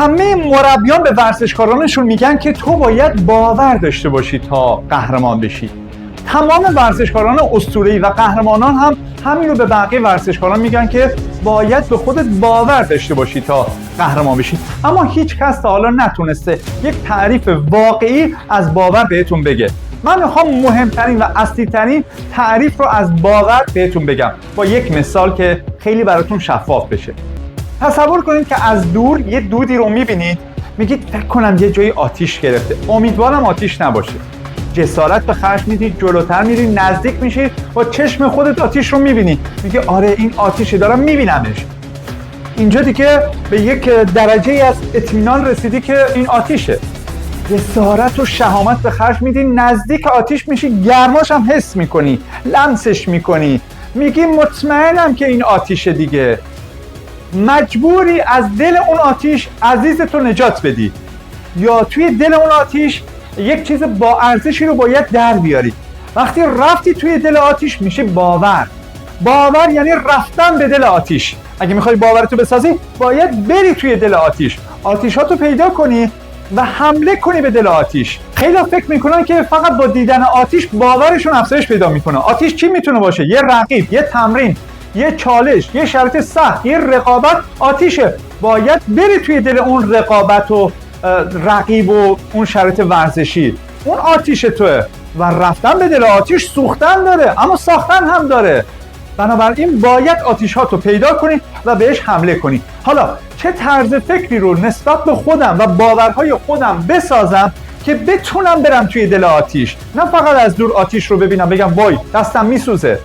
همه مربیان به ورزشکارانشون میگن که تو باید باور داشته باشی تا قهرمان بشی. تمام ورزشکاران اسطوره‌ای و قهرمانان هم همین رو به بقیه ورزشکاران میگن که باید به خودت باور داشته باشی تا قهرمان بشی. اما هیچ کس تا حالا نتونسته یک تعریف واقعی از باور بهتون بگه. من میخوام مهمترین و اصلی‌ترین تعریف رو از باور بهتون بگم با یک مثال که خیلی براتون شفاف بشه. تصور کنید که از دور یه دودی رو میبینید، میگید فکر کنم یه جایی آتیش گرفته، امیدوارم آتیش نباشه. جسارت به خرج میدید، جلوتر میرید، نزدیک میشید، با چشم خودت آتیش رو میبینی، میگه آره این آتیشه، دارم میبینمش. اینجا دیگه به یک درجه از اطمینان رسیدی که این آتیشه. جسارت و شهامت به خرج میدی، نزدیک آتیش میشی، گرماش هم حس میکنی، لمسش میکنی، میگی مطمئنم که این آتیشه دیگه. مجبوری از دل اون آتیش عزیزتو نجات بدی، یا توی دل اون آتیش یک چیز با ارزشی رو باید در بیاری. وقتی رفتی توی دل آتیش میشه باور. باور یعنی رفتن به دل آتیش. اگه میخوای باورتو بسازی باید بری توی دل آتیش، آتیشاتو پیدا کنی و حمله کنی به دل آتیش. خیلی فکر میکنن که فقط با دیدن آتیش باورشون افزایش پیدا میکنه. آتیش چی میتونه باشه؟ یه رقیب، یه تمرین، یه چالش، یه شرط سخت، یه رقابت. آتیشه، باید بری توی دل اون رقابت و رقیب و اون شرط ورزشی. اون آتیش توه و رفتن به دل آتیش سوختن داره اما ساختن هم داره. بنابراین باید آتیش ها تو پیدا کنی و بهش حمله کنی. حالا چه طرز فکری رو نسبت به خودم و باورهای خودم بسازم که بتونم برم توی دل آتیش، نه فقط از دور آتیش رو ببینم بگم وای دستم میسوزه.